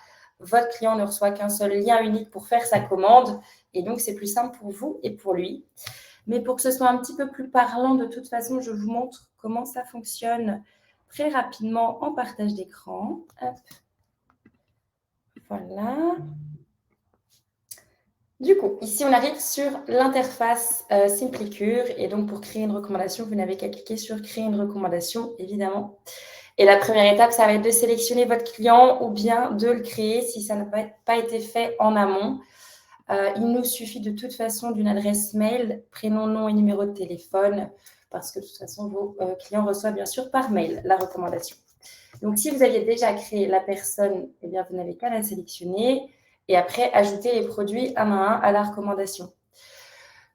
Votre client ne reçoit qu'un seul lien unique pour faire sa commande. Et donc, c'est plus simple pour vous et pour lui. Mais pour que ce soit un petit peu plus parlant, de toute façon, je vous montre comment ça fonctionne très rapidement en partage d'écran. Hop. Voilà. Du coup, ici, on arrive sur l'interface Simplicure. Et donc, pour créer une recommandation, vous n'avez qu'à cliquer sur « Créer une recommandation », évidemment. Et la première étape, ça va être de sélectionner votre client ou bien de le créer si ça n'a pas été fait en amont. Il nous suffit de toute façon d'une adresse mail, prénom, nom et numéro de téléphone, parce que de toute façon, vos clients reçoivent bien sûr par mail la recommandation. Donc, si vous aviez déjà créé la personne, eh bien, vous n'avez qu'à la sélectionner et après, ajouter les produits un à un à la recommandation.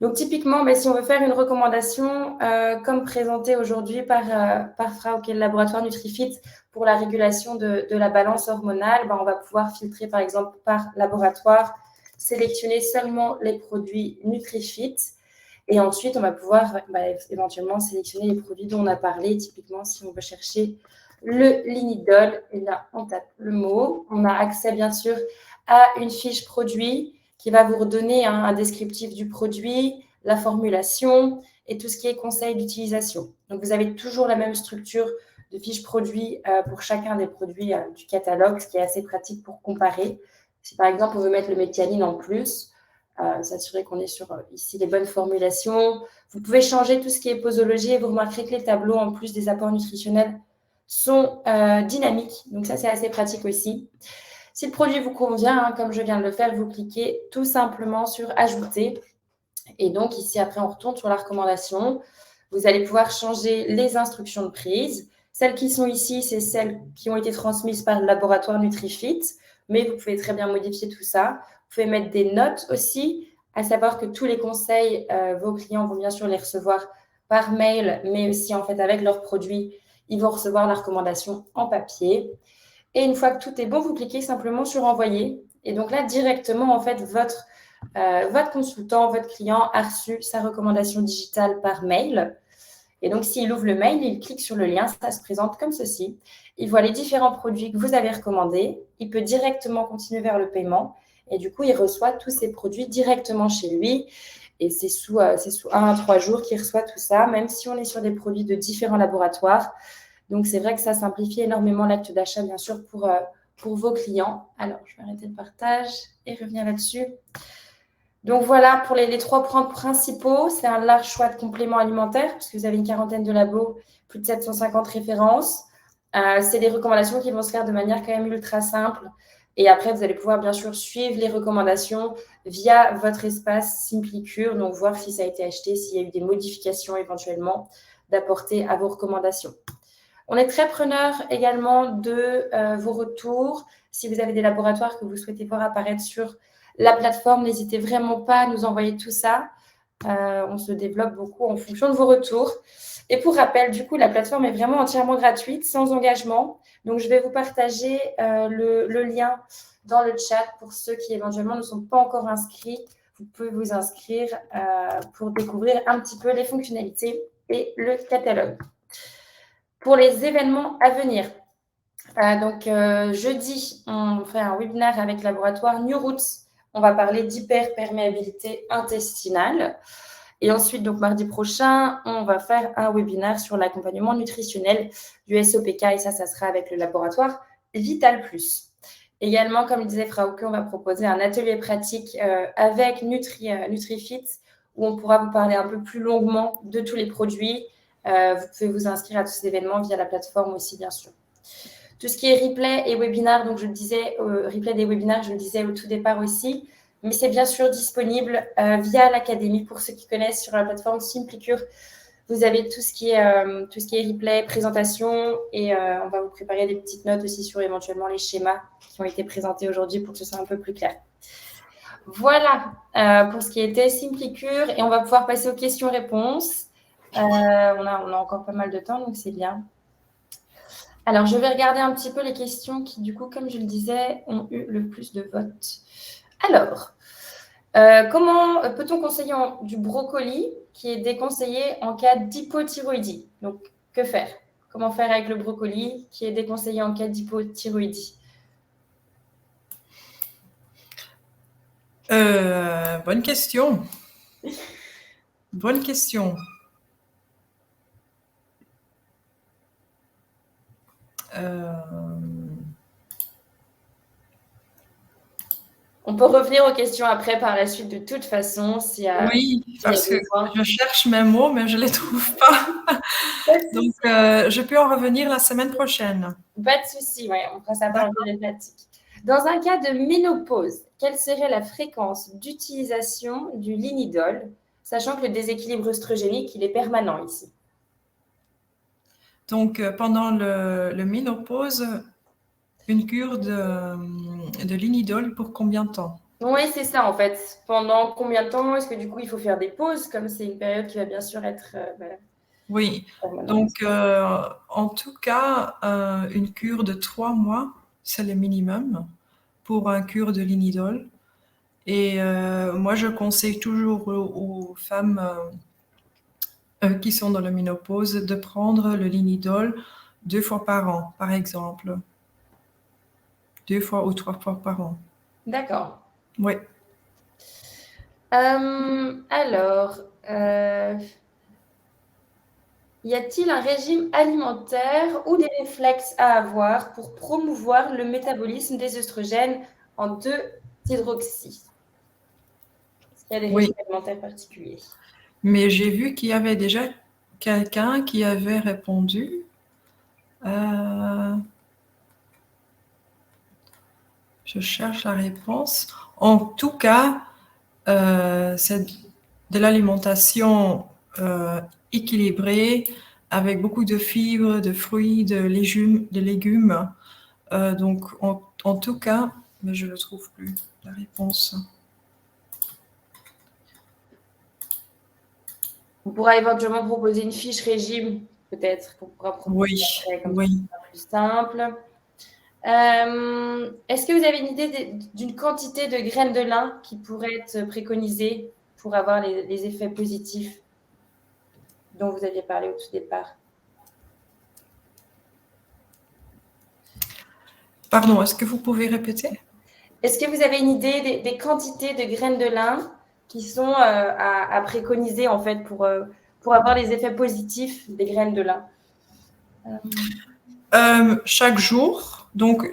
Donc, typiquement, si on veut faire une recommandation comme présentée aujourd'hui par Frauke, le laboratoire NutriFit, pour la régulation de la balance hormonale, on va pouvoir filtrer, par exemple, par laboratoire, sélectionner seulement les produits NutriFit. Et ensuite, on va pouvoir éventuellement sélectionner les produits dont on a parlé. Typiquement, si on veut chercher le linidol, et là, on tape le mot. On a accès, bien sûr, à une fiche produit qui va vous redonner un descriptif du produit, la formulation et tout ce qui est conseil d'utilisation. Donc, vous avez toujours la même structure de fiche produit pour chacun des produits du catalogue, ce qui est assez pratique pour comparer. Si, par exemple, on veut mettre le méthionine en plus, s'assurer qu'on est sur ici les bonnes formulations. Vous pouvez changer tout ce qui est posologie et vous remarquerez que les tableaux, en plus des apports nutritionnels, sont dynamiques. Donc, ça, c'est assez pratique aussi. Si le produit vous convient, comme je viens de le faire, vous cliquez tout simplement sur « Ajouter ». Et donc, ici, après, on retourne sur la recommandation. Vous allez pouvoir changer les instructions de prise. Celles qui sont ici, c'est celles qui ont été transmises par le laboratoire NutriFit, mais vous pouvez très bien modifier tout ça. Vous pouvez mettre des notes aussi, à savoir que tous les conseils, vos clients vont bien sûr les recevoir par mail, mais aussi en fait avec leurs produits, ils vont recevoir la recommandation en papier. Et une fois que tout est bon, vous cliquez simplement sur « Envoyer ». Et donc là, directement, en fait, votre consultant, votre client a reçu sa recommandation digitale par mail. Et donc, s'il ouvre le mail, il clique sur le lien, ça se présente comme ceci. Il voit les différents produits que vous avez recommandés. Il peut directement continuer vers le paiement. Et du coup, il reçoit tous ces produits directement chez lui. Et c'est sous 1 à 3 jours qu'il reçoit tout ça, même si on est sur des produits de différents laboratoires. Donc, c'est vrai que ça simplifie énormément l'acte d'achat, bien sûr, pour vos clients. Alors, je vais arrêter le partage et revenir là-dessus. Donc, voilà pour les 3 points principaux. C'est un large choix de compléments alimentaires, parce que vous avez une quarantaine de labos, plus de 750 références. C'est des recommandations qui vont se faire de manière quand même ultra simple. Et après, vous allez pouvoir, bien sûr, suivre les recommandations via votre espace Simplicure, donc voir si ça a été acheté, s'il y a eu des modifications éventuellement d'apporter à vos recommandations. On est très preneur également de vos retours. Si vous avez des laboratoires que vous souhaitez voir apparaître sur la plateforme, n'hésitez vraiment pas à nous envoyer tout ça. On se développe beaucoup en fonction de vos retours. Et pour rappel, du coup, la plateforme est vraiment entièrement gratuite, sans engagement. Donc, je vais vous partager le lien dans le chat pour ceux qui éventuellement ne sont pas encore inscrits. Vous pouvez vous inscrire pour découvrir un petit peu les fonctionnalités et le catalogue. Pour les événements à venir, jeudi, on fait un webinaire avec le laboratoire New Roots. On va parler d'hyperperméabilité intestinale. Et ensuite, donc mardi prochain, on va faire un webinaire sur l'accompagnement nutritionnel du SOPK. Et ça sera avec le laboratoire Vital Plus. Également, comme le disait Frauke, on va proposer un atelier pratique avec NutriFit où on pourra vous parler un peu plus longuement de tous les produits. Vous pouvez vous inscrire à tous ces événements via la plateforme aussi, bien sûr. Tout ce qui est replay et webinaire, donc je le disais, replay des webinaires, je le disais au tout départ aussi, mais c'est bien sûr disponible via l'académie pour ceux qui connaissent sur la plateforme Simplicure. Vous avez tout ce qui est replay, présentation et on va vous préparer des petites notes aussi sur éventuellement les schémas qui ont été présentés aujourd'hui pour que ce soit un peu plus clair. Voilà pour ce qui était Simplicure et on va pouvoir passer aux questions-réponses. On a encore pas mal de temps, donc c'est bien. Alors, je vais regarder un petit peu les questions qui, du coup, comme je le disais, ont eu le plus de votes. Alors, comment peut-on conseiller du brocoli qui est déconseillé en cas d'hypothyroïdie. Donc, que faire? Comment faire avec le brocoli qui est déconseillé en cas d'hypothyroïdie? Bonne question. Bonne question. On peut revenir aux questions après par la suite de toute façon Oui, s'il y a parce que besoin. je cherche mes mots, mais je ne les trouve pas. Donc, je peux en revenir la semaine prochaine. Pas de souci, ouais, on fera ça par le télépathique. Dans un cas de ménopause, quelle serait la fréquence d'utilisation du linidol, sachant que le déséquilibre œstrogénique, il est permanent ici? Donc, pendant le ménopause, une cure de linidol pour combien de temps? Oui, c'est ça en fait. Pendant combien de temps? Est-ce que du coup, il faut faire des pauses, comme c'est une période qui va bien sûr être Oui, permanente? donc en tout cas, une cure de 3 mois, c'est le minimum pour un cure de linidol. Et moi, je conseille toujours aux femmes qui sont dans la ménopause de prendre le linidol 2 fois par an, par exemple. 2 fois ou 3 fois par an. D'accord. Oui. Alors, y a-t-il un régime alimentaire ou des réflexes à avoir pour promouvoir le métabolisme des œstrogènes en 2-hydroxy? Est-ce qu'il y a des Oui, régimes alimentaires particuliers? mais j'ai vu qu'il y avait déjà quelqu'un qui avait répondu. Je cherche la réponse. En tout cas, c'est de l'alimentation équilibrée avec beaucoup de fibres, de fruits, de légumes. Donc, en tout cas, mais je ne trouve plus la réponse. On pourra éventuellement proposer une fiche régime, peut-être, qu'on pourra proposer Oui, après, comme ça, oui. ce sera plus simple. Est-ce que vous avez une idée d'une quantité de graines de lin qui pourrait être préconisée pour avoir les effets positifs dont vous aviez parlé au tout départ? Pardon, est-ce que vous pouvez répéter? Est-ce que vous avez une idée des quantités de graines de lin qui sont à préconiser en fait pour avoir les effets positifs des graines de lin? Chaque jour, donc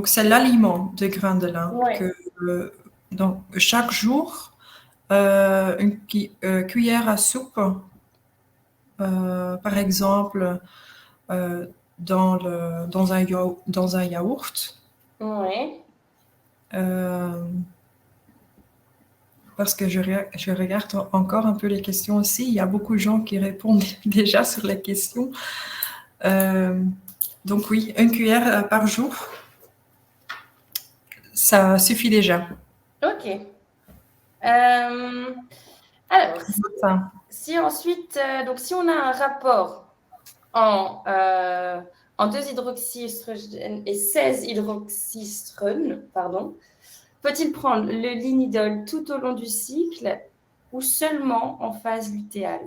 c'est l'aliment de grains de lin Ouais. que donc chaque jour une cuillère à soupe, par exemple dans un yaourt. Ouais. Parce que je regarde encore un peu les questions aussi. Il y a beaucoup de gens qui répondent déjà sur les questions. Donc oui, une cuillère par jour, ça suffit déjà. Ok. Alors, Enfin, si ensuite, donc si on a un rapport en 2-hydroxystrogène et 16-hydroxystrone, pardon, faut-il prendre le linidol tout au long du cycle ou seulement en phase lutéale?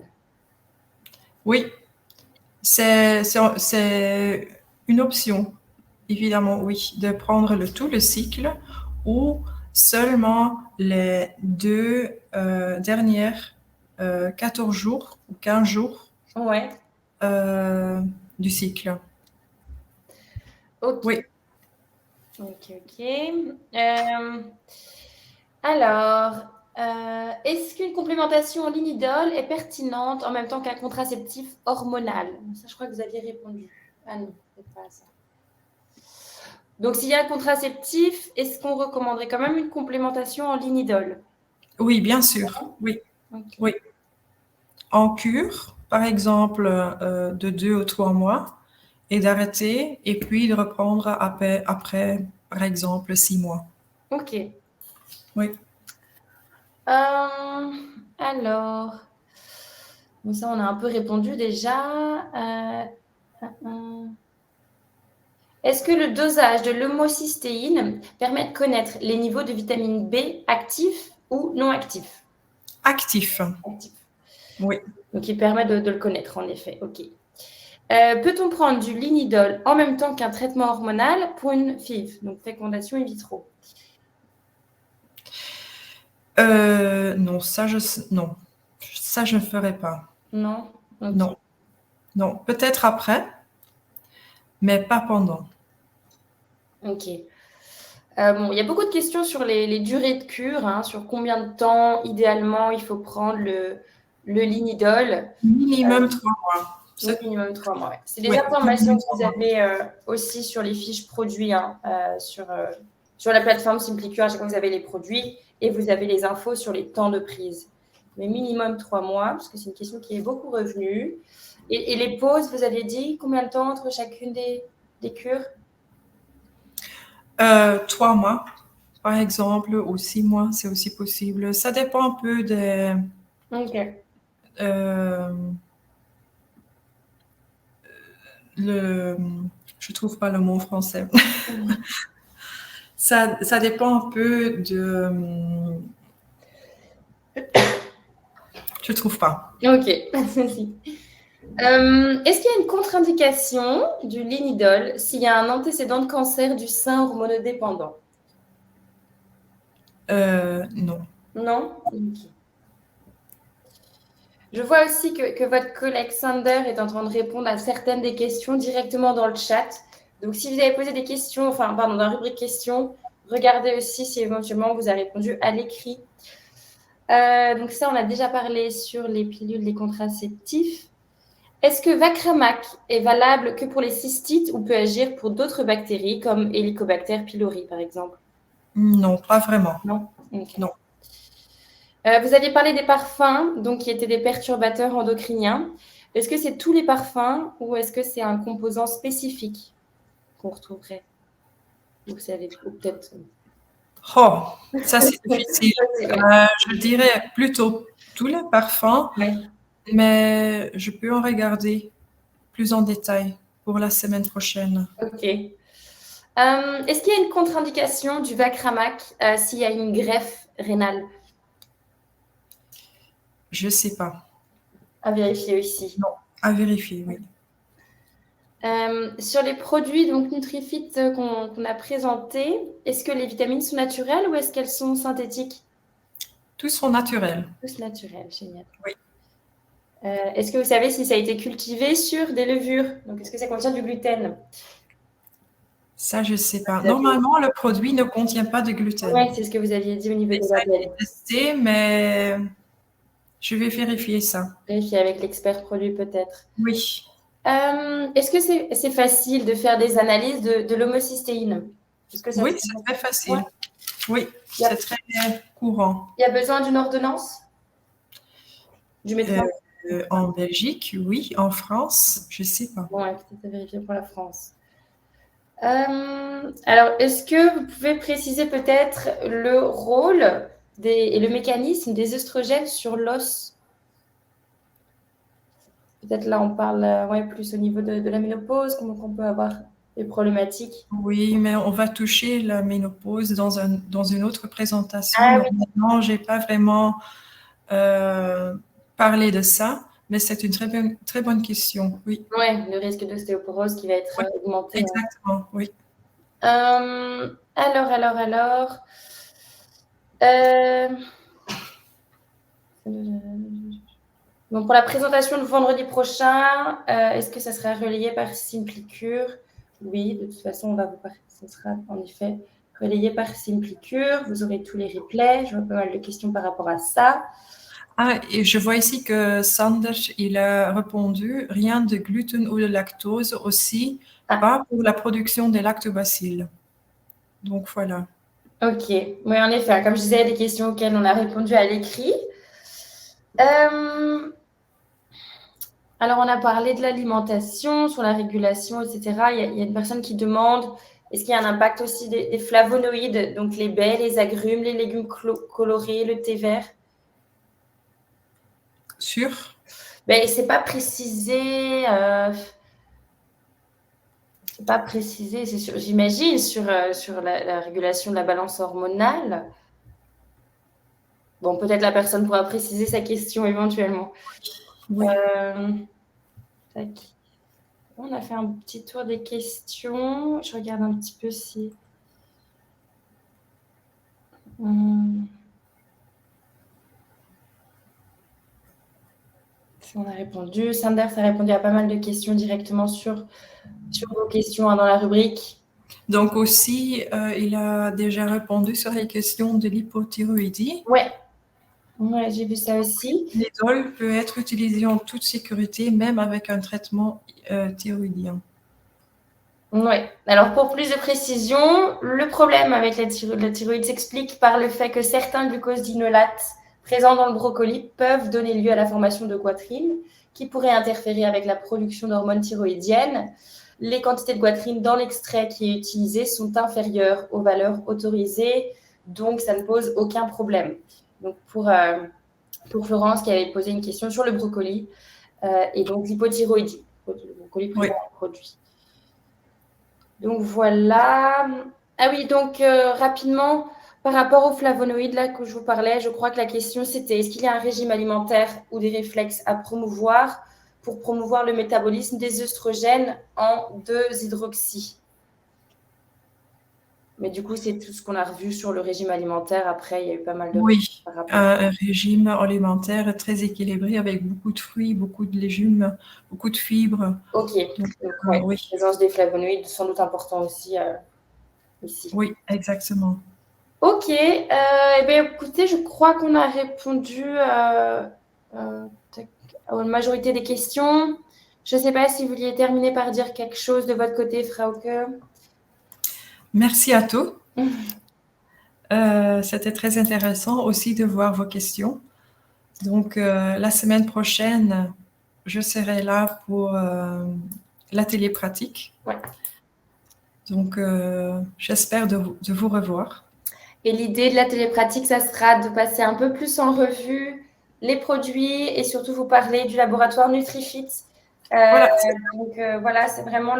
oui, c'est une option, évidemment, oui, de prendre tout le cycle ou seulement les 2 dernières 14 jours ou 15 jours Ouais. du cycle. Ok. Oui. Ok, ok. Alors, est-ce qu'une complémentation en linidol est pertinente en même temps qu'un contraceptif hormonal? Ça, je crois que vous aviez répondu. Ah non, peut-être pas à ça. Donc, s'il y a un contraceptif, est-ce qu'on recommanderait quand même une complémentation en linidol? Oui, bien sûr. Oui, Ok. oui. En cure, par exemple, de 2 ou 3 mois, et d'arrêter, et puis de reprendre après par exemple, 6 mois. Ok. Oui. Alors, bon, ça, on a un peu répondu déjà. Est-ce que le dosage de l'homocystéine permet de connaître les niveaux de vitamine B actifs ou non actifs? Actif. Actifs. Oui. Donc, il permet de le connaître, en effet. OK. Peut-on prendre du linidol en même temps qu'un traitement hormonal pour une FIV, donc fécondation in vitro? Non, ça je ne ferai pas. Non? OK. Non, non. Peut-être après, mais pas pendant. OK. Bon, il y a beaucoup de questions sur les durées de cure, hein, sur combien de temps, idéalement, il faut prendre le linidol. Minimum 3 mois. Minimum 3 mois, ouais. C'est des Oui, informations minimum que 3 vous mois. avez aussi sur les fiches produits, hein, sur la plateforme SimplyCure. À chaque fois, vous avez les produits et vous avez les infos sur les temps de prise. Mais minimum 3 mois, parce que c'est une question qui est beaucoup revenue. Et les pauses, vous avez dit combien de temps entre chacune des cures? 3 mois, par exemple, ou 6 mois, c'est aussi possible. Ça dépend un peu des... OK. Je trouve pas le mot en français. Ça dépend un peu de... Je trouve pas. OK, pas de souci. Est-ce qu'il y a une contre-indication du linidol s'il y a un antécédent de cancer du sein hormonodépendant? Non. Non? OK. Je vois aussi que votre collègue Sander est en train de répondre à certaines des questions directement dans le chat. Donc, si vous avez posé des questions, enfin, pardon, dans la rubrique questions, regardez aussi si éventuellement on vous a répondu à l'écrit. Donc, ça, on a déjà parlé sur les pilules des contraceptifs. Est-ce que Vacramac est valable que pour les cystites ou peut agir pour d'autres bactéries comme Helicobacter pylori, par exemple? Non, pas vraiment. Non? Okay. Non. Vous aviez parlé des parfums, donc qui étaient des perturbateurs endocriniens. Est-ce que c'est tous les parfums ou est-ce que c'est un composant spécifique qu'on retrouverait? Vous savez, ou peut-être. Oh, ça c'est difficile. Je dirais plutôt tous les parfums, Ouais. mais je peux en regarder plus en détail pour la semaine prochaine. OK. Est-ce qu'il y a une contre-indication du Vacramac s'il y a une greffe rénale? Je sais pas. À vérifier aussi. Non, à vérifier, oui. Sur les produits donc Nutrifit qu'on a présentés, est-ce que les vitamines sont naturelles ou est-ce qu'elles sont synthétiques? Tous sont naturels. Tous naturels, génial. Oui. Est-ce que vous savez si ça a été cultivé sur des levures? Donc, est-ce que ça contient du gluten? Ça, je sais pas. Normalement, le produit ne contient pas de gluten. Oui, c'est ce que vous aviez dit au niveau des Ça a été labels. testé, mais je vais vérifier ça. Vérifier avec l'expert produit peut-être. Oui. Est-ce que c'est facile de faire des analyses de l'homocystéine? Oui, c'est très facile. Ouais. Oui, c'est très courant. Il y a besoin d'une ordonnance du médecin? En Belgique, oui. En France, je ne sais pas. Bon, ouais, peut-être à vérifier pour la France. Alors, est-ce que vous pouvez préciser peut-être le rôle et le mécanisme des œstrogènes sur l'os? Peut-être là, on parle plus au niveau de la ménopause, comment on peut avoir des problématiques. Oui, mais on va toucher la ménopause dans une autre présentation. Ah, donc, maintenant, je n'ai pas vraiment parlé de ça, mais c'est une très bonne question. Oui. Oui, le risque d'ostéoporose qui va être augmenté. Exactement, oui. Alors. Donc, pour la présentation de vendredi prochain, est-ce que ça sera relayé par SimplyCure? Oui, de toute façon, ça sera en effet relayé par SimplyCure. Vous aurez tous les replays. Je vois pas mal de questions par rapport à ça. Ah, et je vois ici que Sander, il a répondu rien de gluten ou de lactose aussi, pas pour la production des lactobacilles. Donc voilà. Ok, oui, en effet, comme je disais, des questions auxquelles on a répondu à l'écrit. Alors, on a parlé de l'alimentation, sur la régulation, etc. Il y a une personne qui demande est-ce qu'il y a un impact aussi des flavonoïdes, donc les baies, les agrumes, les légumes colorés, le thé vert? Sûr? Ben, c'est pas précisé. C'est pas précisé, c'est sûr, j'imagine, sur la régulation de la balance hormonale. Bon, peut-être la personne pourra préciser sa question éventuellement. Oui. Tac. On a fait un petit tour des questions. Je regarde un petit peu si... si on a répondu. Sanders a répondu à pas mal de questions directement sur vos questions dans la rubrique. Donc aussi, il a déjà répondu sur les questions de l'hypothyroïdie. Ouais, j'ai vu ça aussi. L'édol peut être utilisé en toute sécurité, même avec un traitement thyroïdien. Oui. Alors, pour plus de précision, le problème avec la thyroïde s'explique par le fait que certains glucosidinolates présents dans le brocoli peuvent donner lieu à la formation de goitrine, qui pourrait interférer avec la production d'hormones thyroïdiennes. Les quantités de goitrine dans l'extrait qui est utilisé sont inférieures aux valeurs autorisées, donc ça ne pose aucun problème. Donc, pour Florence qui avait posé une question sur le brocoli et donc l'hypothyroïdie, le brocoli présent dans le produit. Donc voilà. Ah oui, donc rapidement, par rapport aux flavonoïdes là que je vous parlais, je crois que la question c'était est-ce qu'il y a un régime alimentaire ou des réflexes à promouvoir pour promouvoir le métabolisme des œstrogènes en 2-hydroxy. Mais du coup, c'est tout ce qu'on a revu sur le régime alimentaire. Après, il y a eu pas mal de... Oui, un régime alimentaire très équilibré avec beaucoup de fruits, beaucoup de légumes, beaucoup de fibres. Ok, donc, ouais, oui. la présence des flavonoïdes, sans doute important aussi ici. Oui, exactement. Ok, eh bien, écoutez, je crois qu'on a répondu à la majorité des questions. Je ne sais pas si vous vouliez terminer par dire quelque chose de votre côté, Frauke. Merci à tous. C'était très intéressant aussi de voir vos questions. Donc, la semaine prochaine, je serai là pour l'atelier pratique. Ouais. Donc, j'espère de vous revoir. Et l'idée de l'atelier pratique, ça sera de passer un peu plus en revue les produits et surtout vous parler du laboratoire NutriFit. Voilà. Donc, voilà, c'est vraiment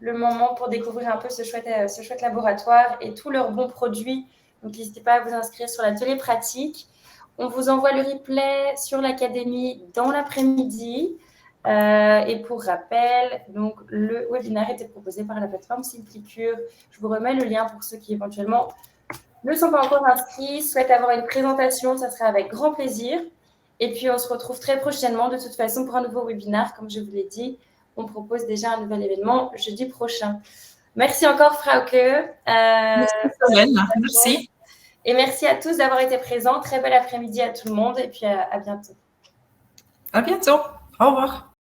le moment pour découvrir un peu ce chouette laboratoire et tous leurs bons produits. Donc, n'hésitez pas à vous inscrire sur l'atelier pratique. On vous envoie le replay sur l'académie dans l'après-midi. Et pour rappel, donc, le webinaire était proposé par la plateforme Simplicure. Je vous remets le lien pour ceux qui éventuellement ne sont pas encore inscrits, souhaitent avoir une présentation, ça sera avec grand plaisir. Et puis, on se retrouve très prochainement, de toute façon, pour un nouveau webinaire. Comme je vous l'ai dit, on propose déjà un nouvel événement jeudi prochain. Merci encore, Frauke. Merci. Et merci à tous d'avoir été présents. Très bel après-midi à tout le monde et puis à bientôt. À bientôt. Au revoir.